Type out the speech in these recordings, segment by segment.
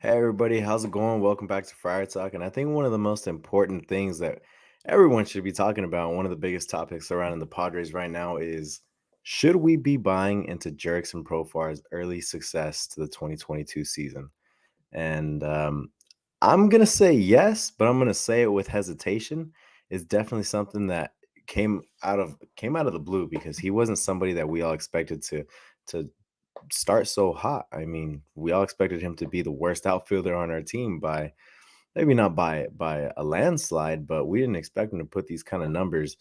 Hey everybody, how's it going? Welcome back to Friar Talk. And I think one of the most important things that everyone should be talking about, one of the biggest topics surrounding the Padres right now is should we be buying into Jurickson Profar's early success to the 2022 season? And I'm gonna say yes, but I'm gonna say it with hesitation. It's definitely something that came out of the blue because he wasn't somebody that we all expected to start so hot. I mean, we all expected him to be the worst outfielder on our team by maybe not by a landslide, but we didn't expect him to put these kind of numbers,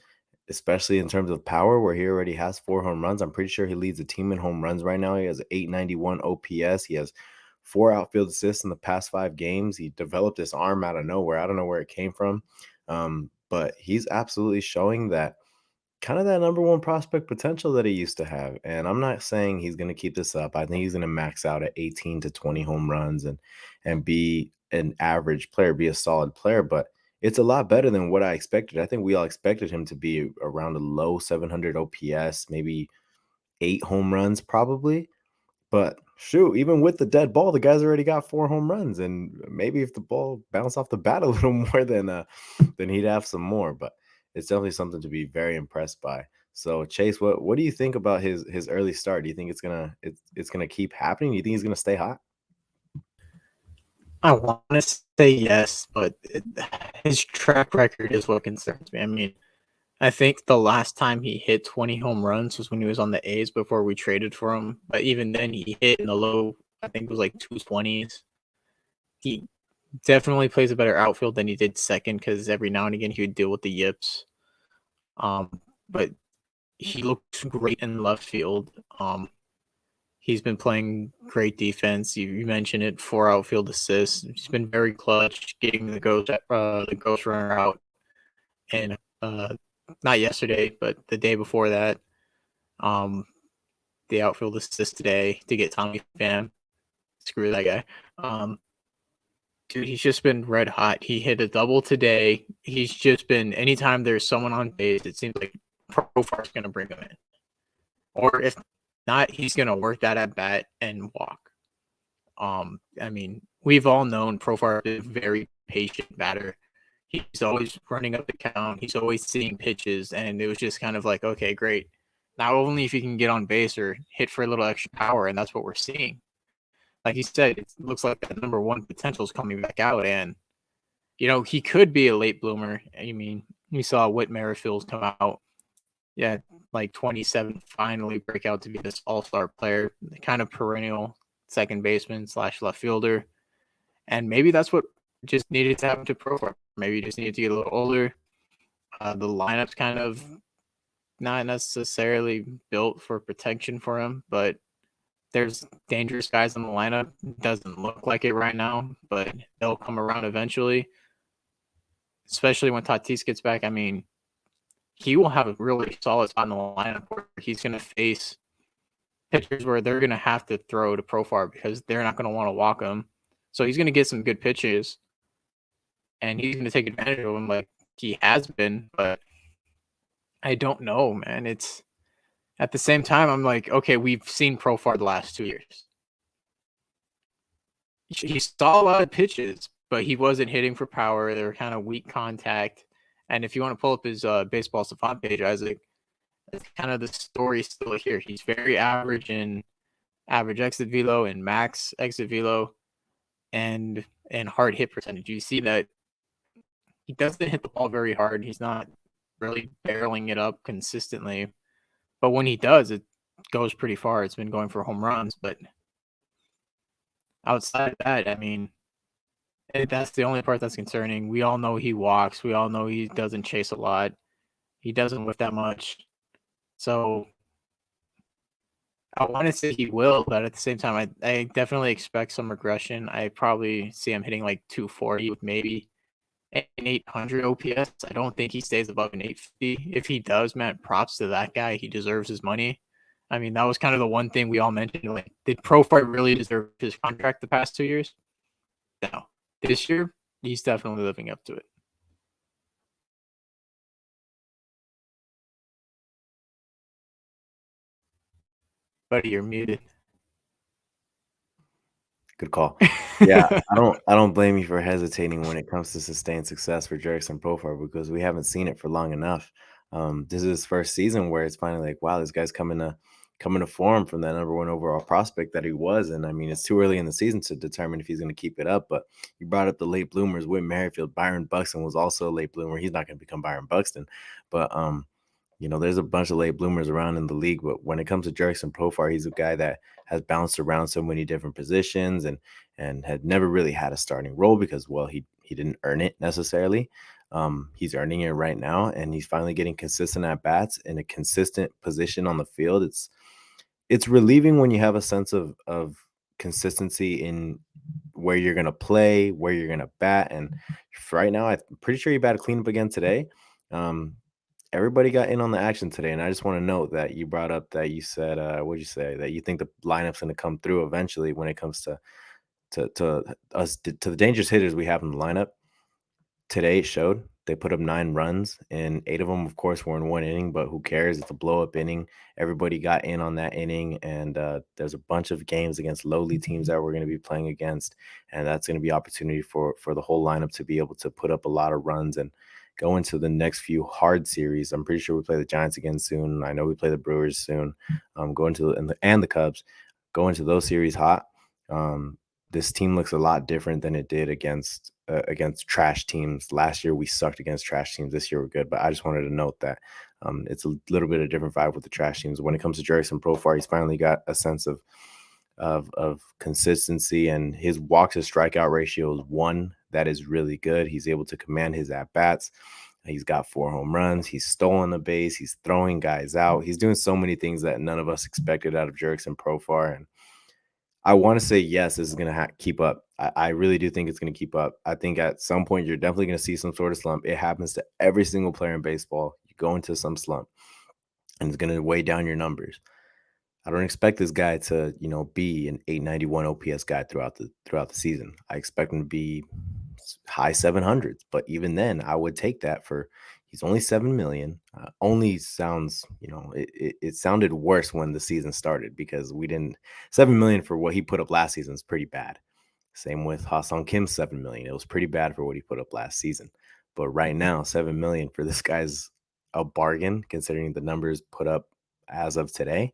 especially in terms of power, where he already has 4 home runs. I'm pretty sure he leads the team in home runs right now. He has 891 OPS. He has 4 outfield assists in the past 5 games. He developed this arm out of nowhere. I don't know where it came from, but he's absolutely showing that kind of that number one prospect potential that he used to have. And I'm not saying he's going to keep this up. I think he's going to max out at 18 to 20 home runs and be an average player, be a solid player, but it's a lot better than what I expected. I think we all expected him to be around a low 700 OPS, maybe 8 home runs probably. But shoot, even with the dead ball, the guy's already got 4 home runs, and maybe if the ball bounced off the bat a little more, then he'd have some more. But it's definitely something to be very impressed by. So Chase, what do you think about his early start? Do you think it's gonna keep happening? Do you think he's gonna stay hot? I want to say yes, but his track record is what concerns me. I mean, I think the last time he hit 20 home runs was when he was on the A's before we traded for him. But even then, he hit in the low, I think it was like 220s. He definitely plays a better outfield than he did second because every now and again he would deal with the yips. But he looks great in left field. He's been playing great defense. You mentioned it, 4 outfield assists. He's been very clutch, getting the ghost runner out, and not yesterday, but the day before that, um, the outfield assist today to get Tommy Pham. Screw that guy. Dude, he's just been red hot. He hit a double today. He's just been anytime there's someone on base, it seems like Profar's gonna bring him in, or if not, he's gonna work that at bat and walk. I mean, we've all known Profar is a very patient batter. He's always running up the count. He's always seeing pitches, and it was just kind of like, okay, great. Not only if he can get on base or hit for a little extra power, and that's what we're seeing. Like you said, it looks like that number one potential is coming back out, and he could be a late bloomer. I mean, we saw Whit Merrifield come out, yeah, like 27, finally break out to be this all-star player, kind of perennial second baseman slash left fielder. And maybe that's what just needed to happen to Profar. Maybe he just needed to get a little older. The lineup's kind of not necessarily built for protection for him, but there's dangerous guys in the lineup. Doesn't look like it right now, but they'll come around eventually, especially when Tatis gets back. I mean, he will have a really solid spot in the lineup where he's going to face pitchers where they're going to have to throw to Profar because they're not going to want to walk him. So he's going to get some good pitches, and he's going to take advantage of them like he has been. But I don't know, man. It's at the same time, I'm like, okay, we've seen Profar the last 2 years. He saw a lot of pitches, but he wasn't hitting for power. They were kind of weak contact. And if you want to pull up his baseball savant page, Isaac, that's kind of the story still here. He's very average in average exit velo and max exit velo and hard hit percentage. You see that he doesn't hit the ball very hard. He's not really barreling it up consistently. But when he does, it goes pretty far. It's been going for home runs. But outside of that, I mean, that's the only part that's concerning. We all know he walks. We all know he doesn't chase a lot. He doesn't whip that much. So I want to say he will, but at the same time, I definitely expect some regression. I probably see him hitting like 240 with maybe an 800 OPS. I don't think he stays above an 850. If he does, man, props to that guy. He deserves his money. I mean, that was kind of the one thing we all mentioned. Like, did Profar really deserve his contract the past 2 years? No. This year, he's definitely living up to it. Buddy, you're muted. Good call. Yeah, I don't blame you for hesitating when it comes to sustained success for Jurickson Profar because we haven't seen it for long enough. This is his first season where it's finally like, wow, this guy's coming to form from that number one overall prospect that he was. And I mean, it's too early in the season to determine if he's going to keep it up. But you brought up the late bloomers. Whit Merrifield, Byron Buxton was also a late bloomer. He's not going to become Byron Buxton, but there's a bunch of late bloomers around in the league. But when it comes to Jurickson Profar, he's a guy that has bounced around so many different positions and had never really had a starting role because, well, he didn't earn it necessarily. He's earning it right now, and he's finally getting consistent at bats in a consistent position on the field. It's relieving when you have a sense of consistency in where you're gonna play, where you're gonna bat, and right now, I'm pretty sure he batted cleanup again today. Um, Everybody got in on the action today, and I just want to note that you brought up that you said, what'd you say? That you think the lineup's going to come through eventually when it comes to us to the dangerous hitters we have in the lineup. Today it showed. They put up 9 runs, and 8 of them, of course, were in one inning, but who cares? It's a blow-up inning. Everybody got in on that inning, and there's a bunch of games against lowly teams that we're going to be playing against, and that's going to be opportunity for the whole lineup to be able to put up a lot of runs and go into the next few hard series. I'm pretty sure we play the Giants again soon. I know we play the Brewers soon. Go into the Cubs. Go into those series hot. Um, this team looks a lot different than it did against trash teams. Last year we sucked against trash teams. This year we're good, but I just wanted to note that it's a little bit of different vibe with the trash teams. When it comes to Jurickson Profar, he's finally got a sense of consistency, and his walk to strikeout ratio is 1. That is really good. He's able to command his at bats. He's got 4 home runs. He's stolen the base. He's throwing guys out. He's doing so many things that none of us expected out of Jurickson Profar, and I want to say yes, this is going to keep up. I really do think it's going to keep up. I think at some point you're definitely going to see some sort of slump. It happens to every single player in baseball. You go into some slump, and it's going to weigh down your numbers. I don't expect this guy to, be an 891 OPS guy throughout the season. I expect him to be high 700s, but even then, I would take that for he's only 7 million. Only sounds, it sounded worse when the season started because we didn't 7 million for what he put up last season is pretty bad. Same with Ha-seong Kim's 7 million. It was pretty bad for what he put up last season. But right now, 7 million for this guy's a bargain considering the numbers put up as of today,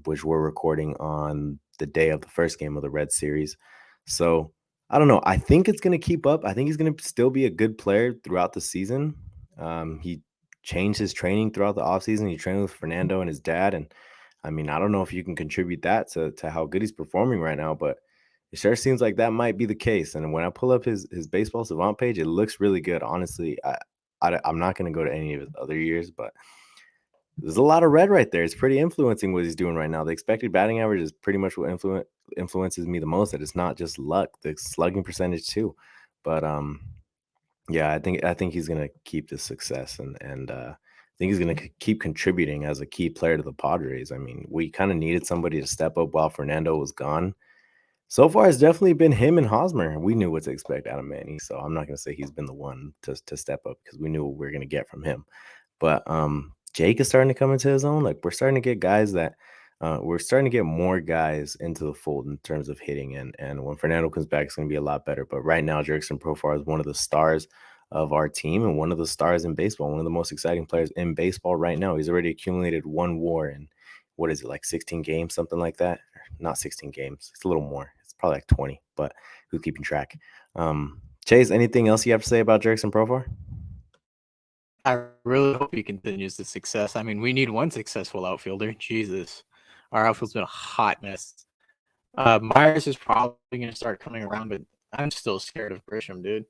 which we're recording on the day of the first game of the Red Series. So I don't know. I think it's going to keep up. I think he's going to still be a good player throughout the season. He changed his training throughout the offseason. He trained with Fernando and his dad. And I mean, I don't know if you can contribute that to how good he's performing right now, but it sure seems like that might be the case. And when I pull up his baseball savant page, it looks really good. Honestly, I'm not going to go to any of his other years, but there's a lot of red right there. It's pretty influencing what he's doing right now. The expected batting average is pretty much what influences me the most. That it's not just luck, the slugging percentage too. But yeah, I think he's gonna keep this success, and I think he's gonna keep contributing as a key player to the Padres. I mean, we kind of needed somebody to step up while Fernando was gone. So far, it's definitely been him and Hosmer. We knew what to expect out of Manny, so I'm not gonna say he's been the one to step up because we knew what we were gonna get from him. But Jake is starting to come into his own. Like we're starting to get guys that we're starting to get more guys into the fold in terms of hitting. And when Fernando comes back, it's going to be a lot better. But right now, Jurickson Profar is one of the stars of our team and one of the stars in baseball, one of the most exciting players in baseball right now. He's already accumulated 1 WAR in what is it, like 16 games, something like that? Not 16 games. It's a little more. It's probably like 20, but who's keeping track? Chase, anything else you have to say about Jurickson Profar? I really hope he continues the success. I mean, we need one successful outfielder. Jesus. Our outfield's been a hot mess. Myers is probably going to start coming around, but I'm still scared of Grisham, dude.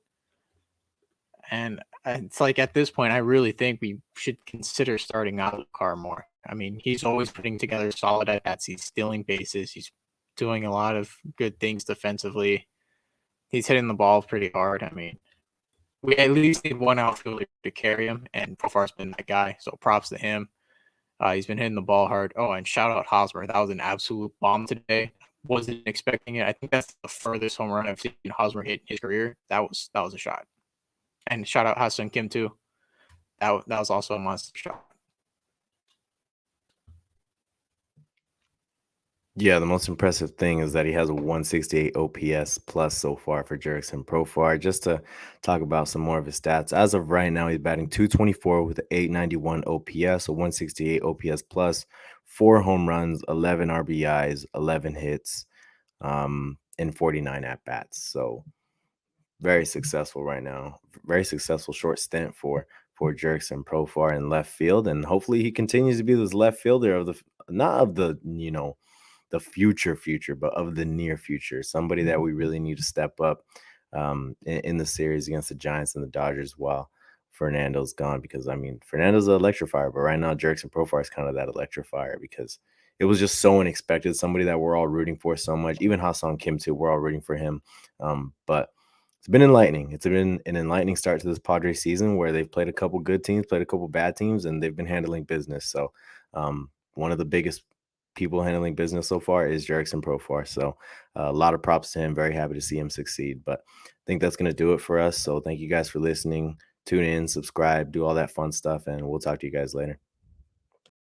And it's like at this point, I really think we should consider starting Alucard more. I mean, he's always putting together solid at bats. He's stealing bases. He's doing a lot of good things defensively. He's hitting the ball pretty hard. I mean, we at least need one outfielder to carry him, and Profar's been that guy. So props to him. He's been hitting the ball hard. Oh, and shout out Hosmer. That was an absolute bomb today. Wasn't expecting it. I think that's the furthest home run I've seen Hosmer hit in his career. That was a shot. And shout out Ha-seong Kim too. That was also a monster shot. Yeah, the most impressive thing is that he has a 168 OPS plus so far for Jurickson Profar. Just to talk about some more of his stats, as of right now, he's batting 224 with an 891 OPS, a 168 OPS plus, 4 home runs, 11 RBIs, 11 hits, and 49 at bats. So very successful right now. Very successful short stint for Jurickson Profar in left field, and hopefully he continues to be this left fielder of the not of the the future, but of the near future. Somebody that we really need to step up in the series against the Giants and the Dodgers while Fernando's gone. Because I mean, Fernando's an electrifier, but right now Jurickson Profar is kind of that electrifier because it was just so unexpected. Somebody that we're all rooting for so much. Even Ha-seong Kim too. We're all rooting for him. But it's been enlightening. It's been an enlightening start to this Padres season where they've played a couple good teams, played a couple bad teams, and they've been handling business. So one of the biggest people handling business so far is Jurickson Profar. So a lot of props to him. Very happy to see him succeed. But I think that's going to do it for us. So thank you guys for listening. Tune in, subscribe, do all that fun stuff, and we'll talk to you guys later.